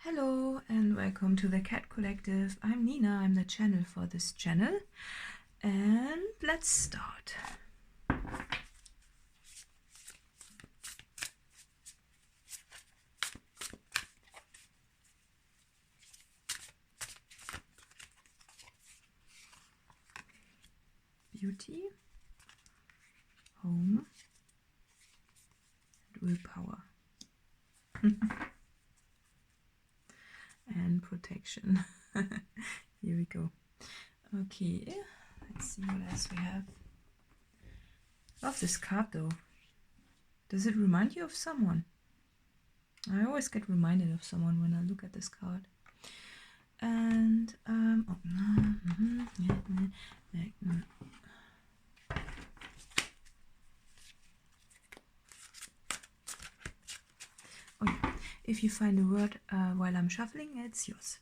Hello and welcome to the Cat Collective. I'm Nina, I'm the channel for this channel. And let's start. Beauty, home, and willpower. And protection. Here we go. Okay, let's see what else we have. Love this card though. Does it remind you of someone? I always get reminded of someone when I look at this card. And oh yeah. If you find a word while I'm shuffling, it's yours.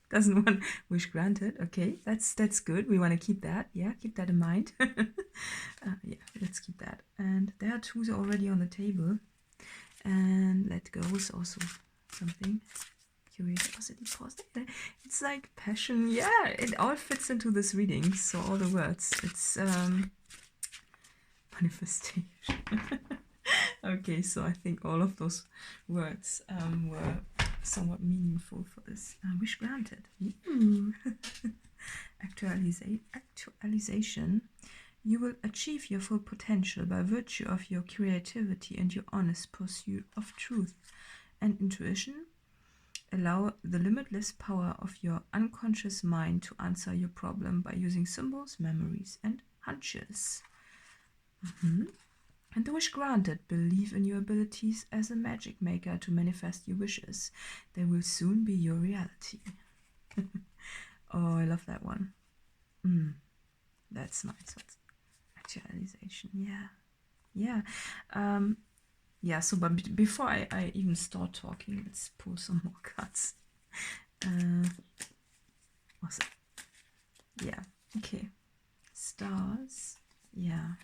Doesn't want wish granted. Okay, that's good. We want to keep that. Yeah, keep that in mind. Yeah, let's keep that. And there are two already on the table. And let go is also something. Curiosity, pause. It's like passion. Yeah, it all fits into this reading. So all the words. It's manifestation. Okay, so I think all of those words were somewhat meaningful for this. Wish granted. Actualization. You will achieve your full potential by virtue of your creativity and your honest pursuit of truth and intuition. Allow the limitless power of your unconscious mind to answer your problem by using symbols, memories, and hunches. And the wish granted. Believe in your abilities as a magic maker to manifest your wishes. They will soon be your reality. Oh, I love that one. That's nice. Actualization. Yeah. Yeah, so but before I even start talking, let's pull some more cards. What's it? Yeah, okay. Stars. Yeah.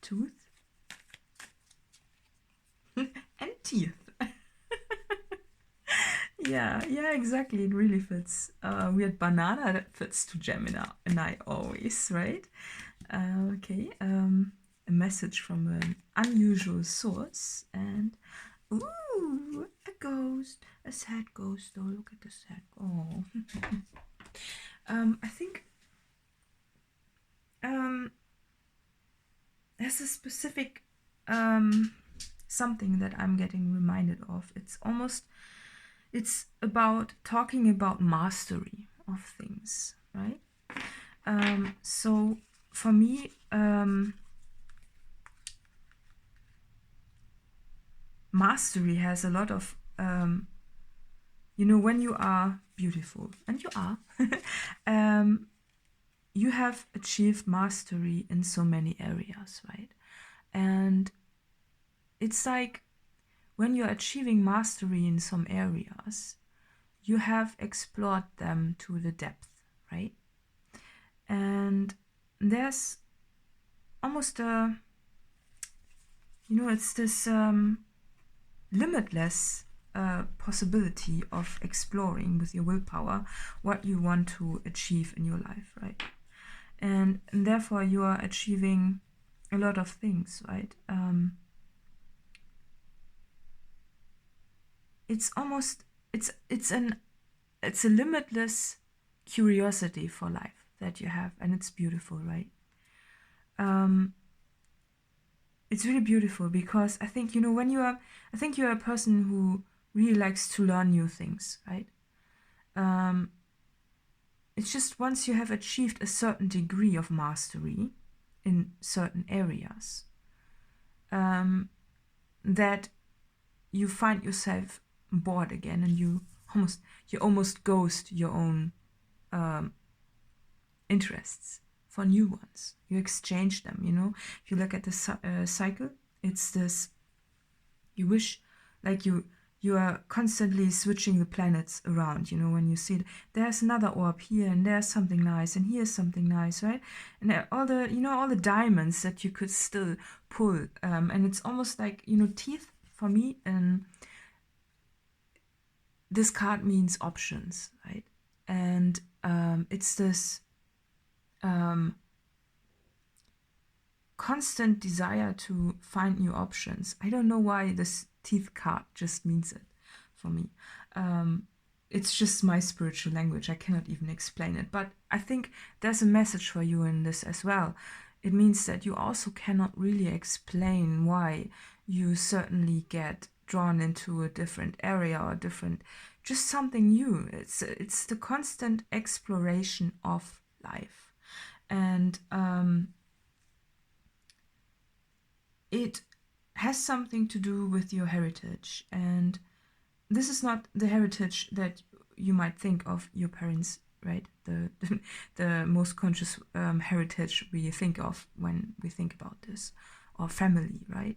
Tooth. And teeth. Yeah, exactly. It really fits. We had banana that fits to Gemini, and I always, right? Okay. A message from an unusual source, and ooh, a ghost, a sad ghost. Oh, look at the sad. Oh. I think there's a specific something that I'm getting reminded of. It's about talking about mastery of things, right? So for me, mastery has a lot of, you know, when you are beautiful, and you are, you have achieved mastery in so many areas, right? And it's like when you're achieving mastery in some areas, you have explored them to the depth, right? And there's almost a, you know, it's this limitless possibility of exploring with your willpower what you want to achieve in your life, right? And therefore you are achieving a lot of things, right? It's almost, it's a limitless curiosity for life that you have, and it's beautiful, right? It's really beautiful because I think, you know, when you are, I think you're a person who really likes to learn new things, right? It's just once you have achieved a certain degree of mastery in certain areas, that you find yourself bored again, and you almost ghost your own interests for new ones. You exchange them, you know. If you look at the cycle, it's this, you wish, like you you are constantly switching the planets around, you know, when you see there's another orb here and there's something nice and here's something nice, right? And all the, you know, all the diamonds that you could still pull, and it's almost like, you know, teeth for me. And this card means options, right? And it's this constant desire to find new options. I don't know why this teeth card just means it for me. It's just my spiritual language. I cannot even explain it. But I think there's a message for you in this as well. It means that you also cannot really explain why you certainly get drawn into a different area or different, just something new. It's the constant exploration of life. And it has something to do with your heritage. And this is not the heritage that you might think of your parents, right? The most conscious heritage we think of when we think about this, or family, right?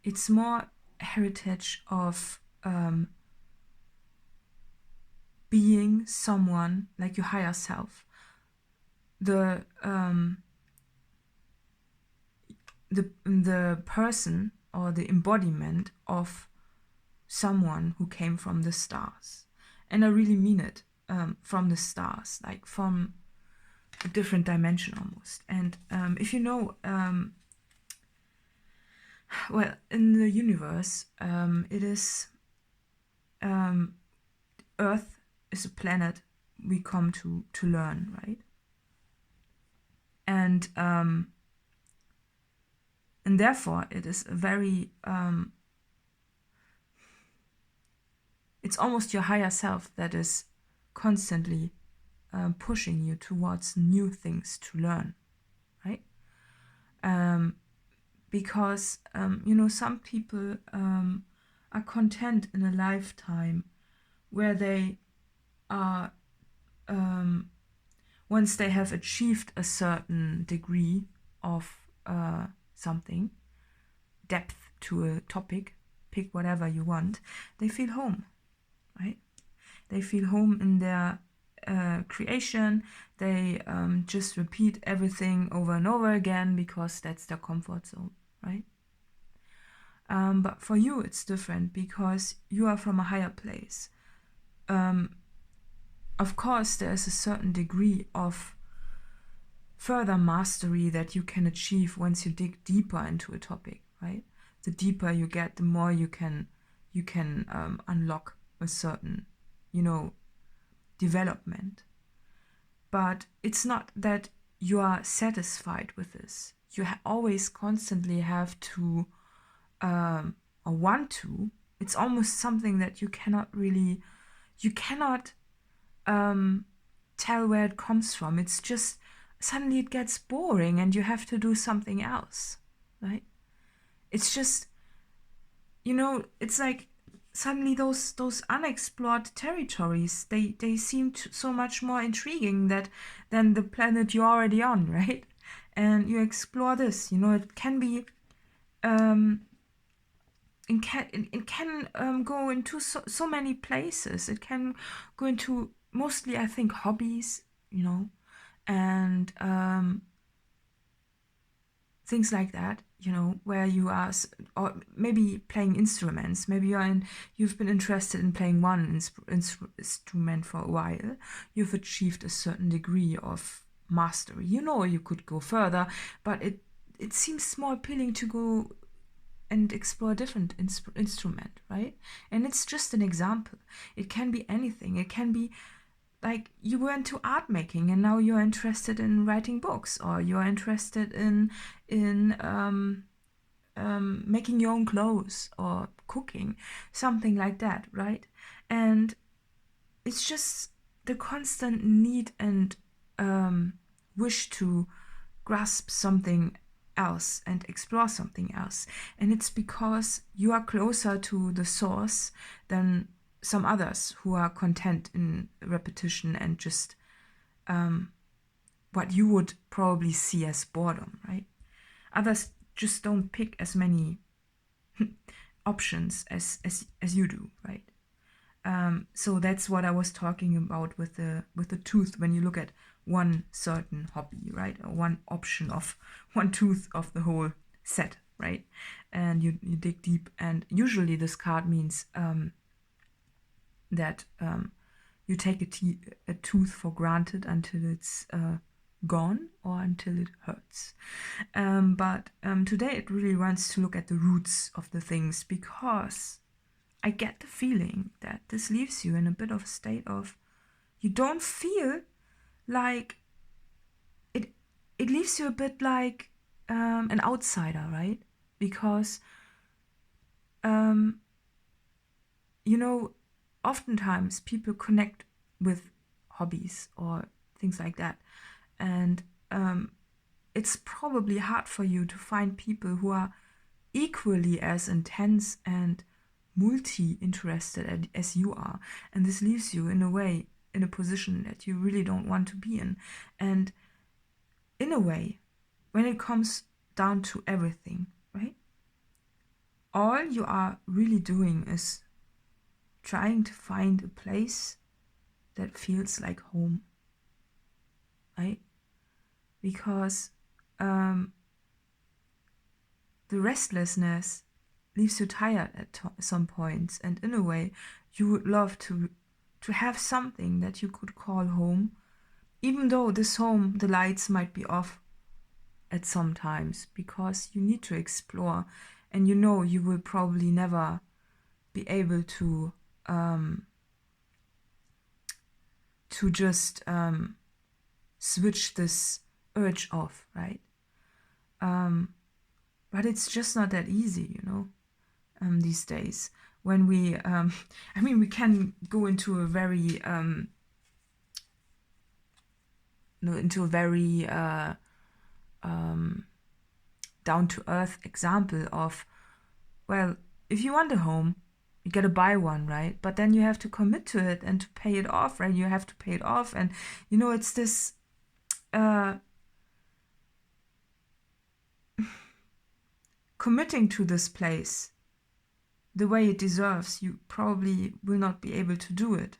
It's more heritage of being someone like your higher self, the person or the embodiment of someone who came from the stars. And I really mean it, from the stars, like from a different dimension almost. And if you know, well, in the universe, it is, Earth is a planet we come to learn, right? And therefore it is a very, it's almost your higher self that is constantly pushing you towards new things to learn, right? Because, you know, some people are content in a lifetime where they are, once they have achieved a certain degree of something, depth to a topic, pick whatever you want, they feel home, right? They feel home in their creation. They just repeat everything over and over again because that's their comfort zone, right? But for you, it's different because you are from a higher place. Of course, there's a certain degree of further mastery that you can achieve once you dig deeper into a topic, right? The deeper you get, the more you can unlock a certain, you know, development. But it's not that you are satisfied with this. You always constantly have to, or want to. It's almost something that you cannot tell where it comes from. It's just suddenly it gets boring and you have to do something else, right? It's just, you know, it's like suddenly those unexplored territories, they seem so much more intriguing than the planet you're already on, right? And you explore this, you know, it can be, it can go into so many places. It can go into mostly, I think, hobbies, you know, and things like that, you know, where you are, or maybe playing instruments. Maybe you've been interested in playing one instrument for a while. You've achieved a certain degree of mastery. You know, you could go further, but it seems more appealing to go and explore a different instrument, right? And it's just an example. It can be anything. It can be like you were into art making and now you're interested in writing books, or you're interested in making your own clothes or cooking, something like that, right? And it's just the constant need and wish to grasp something else and explore something else. And it's because you are closer to the source than some others who are content in repetition and just what you would probably see as boredom, right? Others just don't pick as many options as you do, right? So that's what I was talking about with the tooth. When you look at one certain hobby, right, or one option of one tooth of the whole set, right, and you dig deep, and usually this card means that you take a tooth for granted until it's gone or until it hurts. But today it really wants to look at the roots of the things, because I get the feeling that this leaves you in a bit of a state of, you don't feel like it leaves you a bit like an outsider, right? Because you know, oftentimes people connect with hobbies or things like that, and it's probably hard for you to find people who are equally as intense and multi-interested as you are, and this leaves you in a way in a position that you really don't want to be in. And in a way, when it comes down to everything, right, all you are really doing is trying to find a place that feels like home, right? Because the restlessness leaves you tired at some points, and in a way you would love to have something that you could call home, even though this home, the lights might be off at some times, because you need to explore, and you know you will probably never be able to just switch this urge off, right? But it's just not that easy, you know, these days. When we, I mean, we can go into a very, down-to-earth example of, well, if you want a home, you gotta buy one, right? But then you have to commit to it and to pay it off, right? You have to pay it off, and you know, it's this committing to this place the way it deserves. You probably will not be able to do it,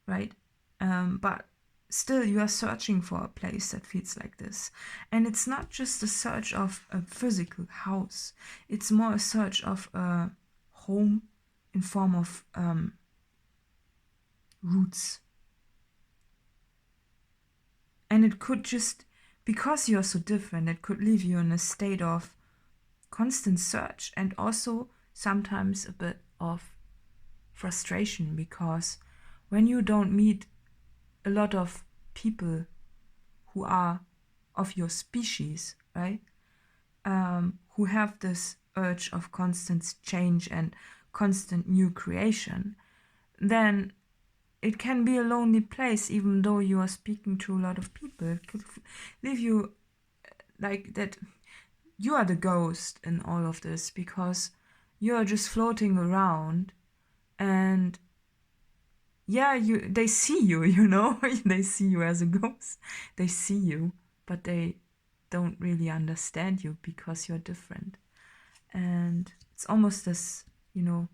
right? But still, you are searching for a place that feels like this. And it's not just a search of a physical house, it's more a search of a home in form of roots. And it could just, because you're so different, it could leave you in a state of constant search, and also sometimes a bit of frustration, because when you don't meet a lot of people who are of your species, right, who have this urge of constant change and constant new creation, then it can be a lonely place, even though you are speaking to a lot of people. It could leave you like that you are the ghost in all of this, because you are just floating around, and yeah, they see you, you know, they see you as a ghost. They see you, but they don't really understand you because you're different. And it's almost this, you know,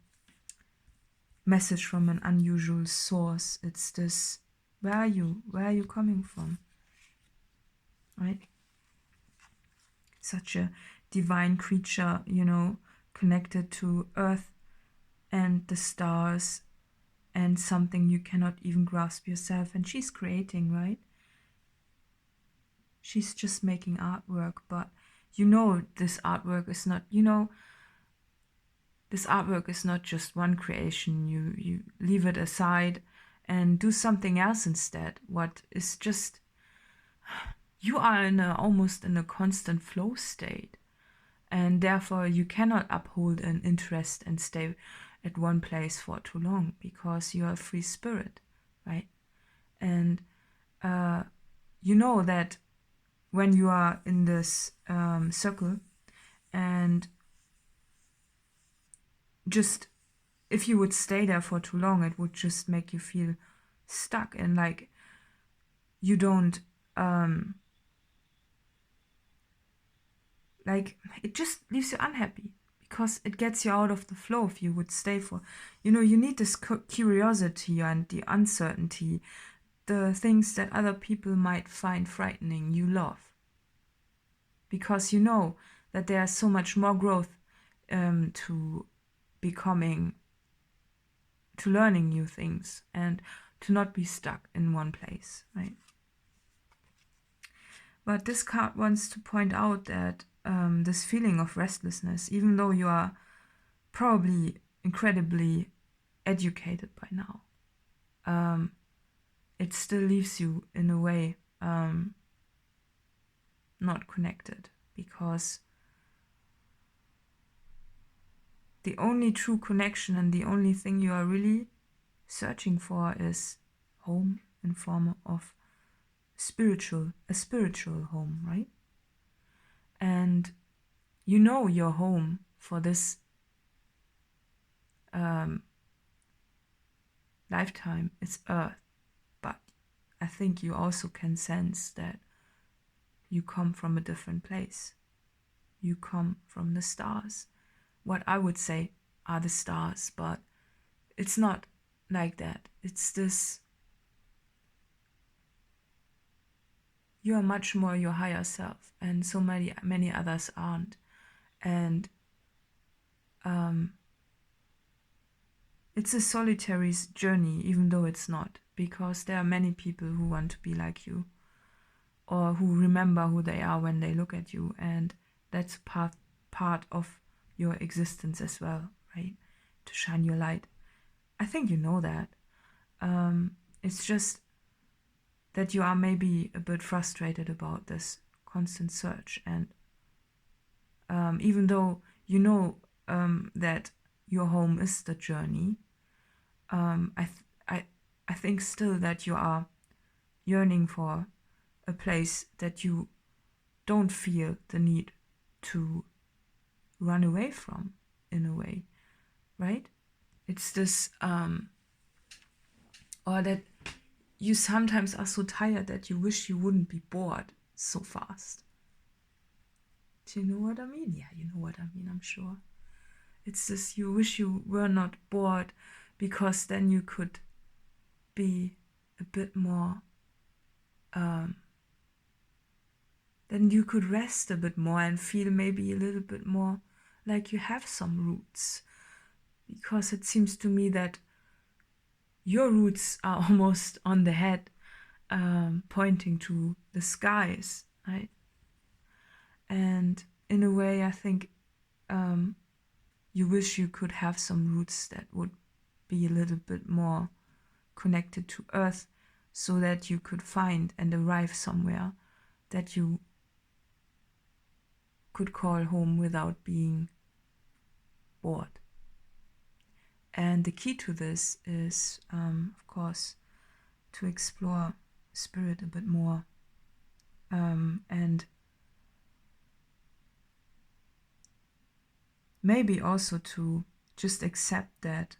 message from an unusual source. It's this, where are you coming from, right? Such a divine creature, you know, connected to earth and the stars, and something you cannot even grasp yourself. And she's creating, right? She's just making artwork, but you know, this artwork is not, you know, this artwork is not just one creation. You leave it aside and do something else instead. What is just, you are almost in a constant flow state, and therefore you cannot uphold an interest and stay at one place for too long, because you are a free spirit, right? And you know that when you are in this circle, and just if you would stay there for too long, it would just make you feel stuck, and like you don't like, it just leaves you unhappy, because it gets you out of the flow if you would stay for, you know, you need this curiosity and the uncertainty, the things that other people might find frightening, you love. Because you know that there's so much more growth to becoming, to learning new things and to not be stuck in one place, right? But this card wants to point out that this feeling of restlessness, even though you are probably incredibly educated by now, it still leaves you in a way not connected, because the only true connection and the only thing you are really searching for is home in form of a spiritual home, right? And you know your home for this lifetime is Earth, but I think you also can sense that you come from a different place. You come from the stars. What I would say are the stars, but it's not like that. It's this, you are much more your higher self, and so many others aren't. And it's a solitary journey, even though it's not, because there are many people who want to be like you, or who remember who they are when they look at you, and that's part of your existence as well, right? To shine your light. I think you know that. It's just that you are maybe a bit frustrated about this constant search, and even though you know that your home is the journey, I think still that you are yearning for a place that you don't feel the need to run away from, in a way, right? It's this, or that you sometimes are so tired that you wish you wouldn't be bored so fast. Do you know what I mean? Yeah, you know what I mean, I'm sure. It's this, you wish you were not bored, because then you could be a bit more, then you could rest a bit more and feel maybe a little bit more like you have some roots. Because it seems to me that your roots are almost on the head, pointing to the skies, right? And in a way, I think you wish you could have some roots that would be a little bit more connected to Earth, so that you could find and arrive somewhere that you could call home without being bored. And the key to this is, of course, to explore spirit a bit more, and maybe also to just accept that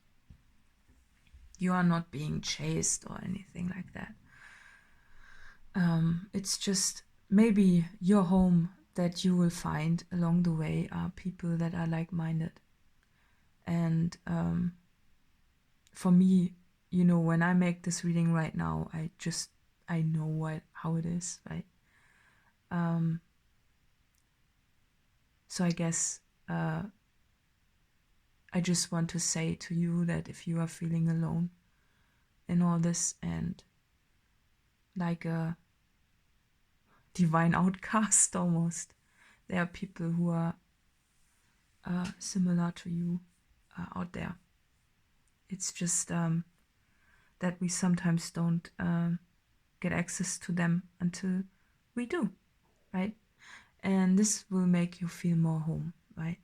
you are not being chased or anything like that. It's just maybe your home that you will find along the way are people that are like-minded. And for me, you know, when I make this reading right now, I know how it is, right? So I guess I just want to say to you that if you are feeling alone in all this and like a divine outcast almost, there are people who are similar to you out there. It's just that we sometimes don't get access to them until we do, right? And this will make you feel more home, right?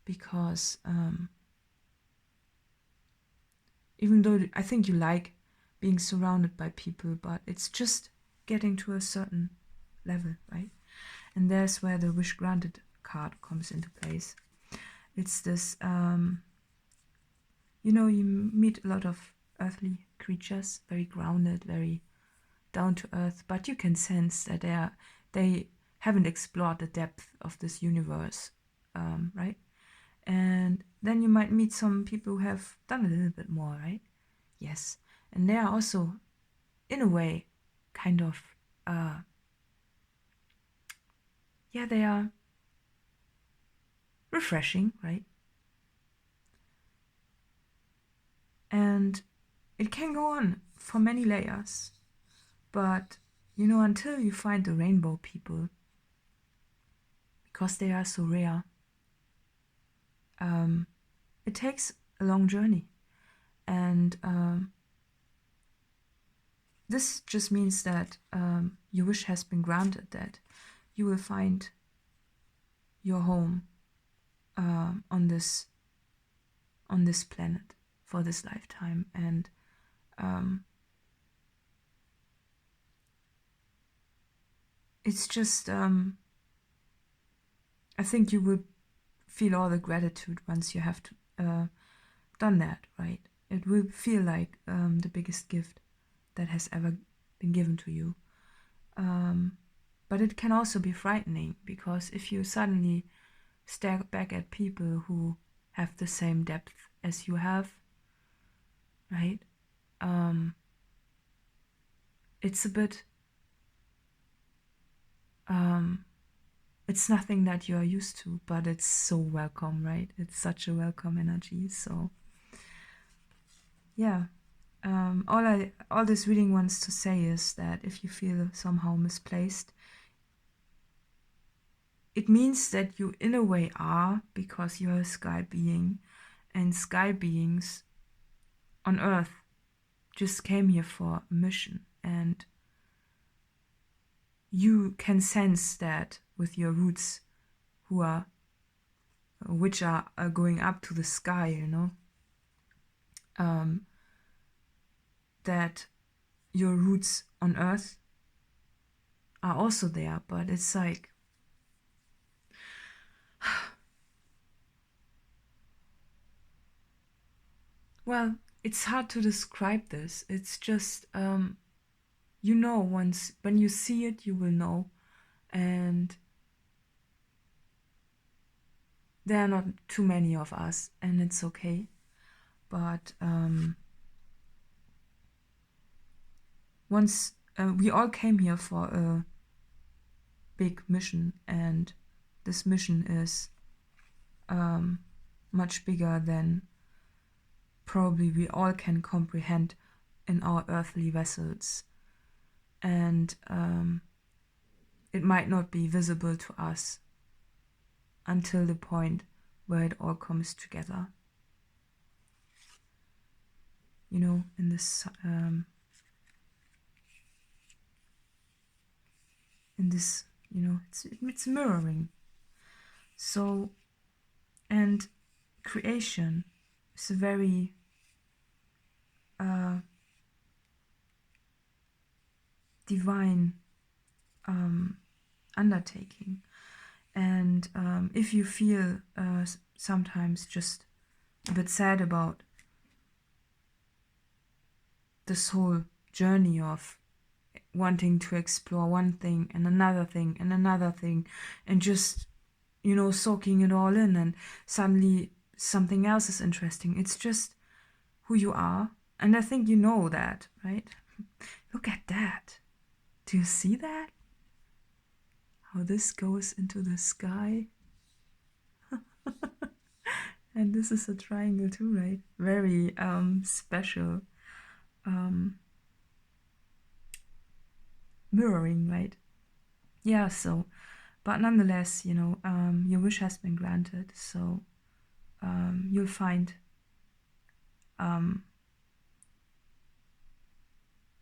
Because even though I think you like being surrounded by people, but it's just getting to a certain level, right? And there's where the wish granted card comes into place. It's this, you know, you meet a lot of earthly creatures, very grounded, very down to earth, but you can sense that they haven't explored the depth of this universe, right? And then you might meet some people who have done a little bit more, right? Yes. And they are also, in a way, kind of, yeah, they are refreshing, right? And it can go on for many layers, but you know, until you find the rainbow people, because they are so rare, it takes a long journey. And this just means that your wish has been granted, that you will find your home on this planet for this lifetime. And it's just, I think you will feel all the gratitude once you have done that, right? It will feel like the biggest gift that has ever been given to you. But it can also be frightening, because if you suddenly stare back at people who have the same depth as you have, right? It's a bit, it's nothing that you are used to, but it's so welcome, right? It's such a welcome energy. So yeah, all this reading wants to say is that if you feel somehow misplaced, it means that you in a way are, because you're a sky being, and sky beings on Earth just came here for a mission, and you can sense that with your roots, which are going up to the sky, you know, that your roots on Earth are also there, but it's like, well, it's hard to describe this. It's just, you know, once when you see it, you will know. And there are not too many of us, and it's okay. But once we all came here for a big mission, and this mission is much bigger than probably we all can comprehend in our earthly vessels. And it might not be visible to us until the point where it all comes together. You know, in this you know, it's mirroring. So, and creation is a very divine undertaking. And if you feel sometimes just a bit sad about this whole journey of wanting to explore one thing and another thing and another thing, and just, you know, soaking it all in, and suddenly something else is interesting. It's just who you are. And I think you know that, right? Look at that. Do you see that? How this goes into the sky. And this is a triangle too, right? Very special mirroring, right? Yeah, so, but nonetheless, you know, your wish has been granted, so you'll find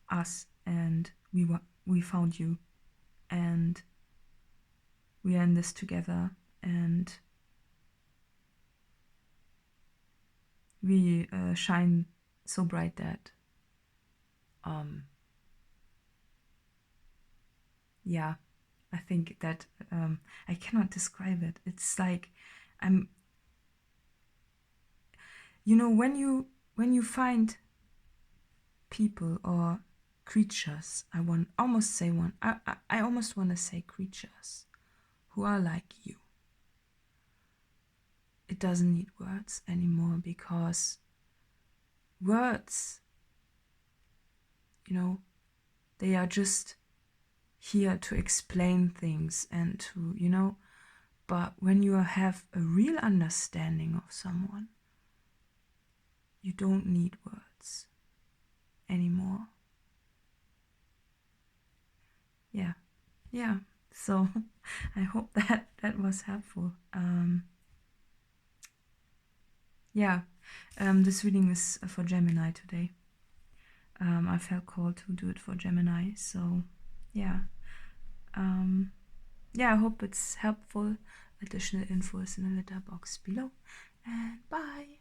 us, and we found you, and we are in this together, and we shine so bright that yeah, I think that I cannot describe it. It's like you know, when you find people or creatures, I almost want to say creatures who are like you, it doesn't need words anymore, because words, you know, they are just here to explain things and to, you know, but when you have a real understanding of someone, you don't need words anymore. Yeah, so I hope that was helpful. This reading is for Gemini today. I felt called to do it for Gemini, so yeah. I hope it's helpful. Additional info is in the letter box below, and bye.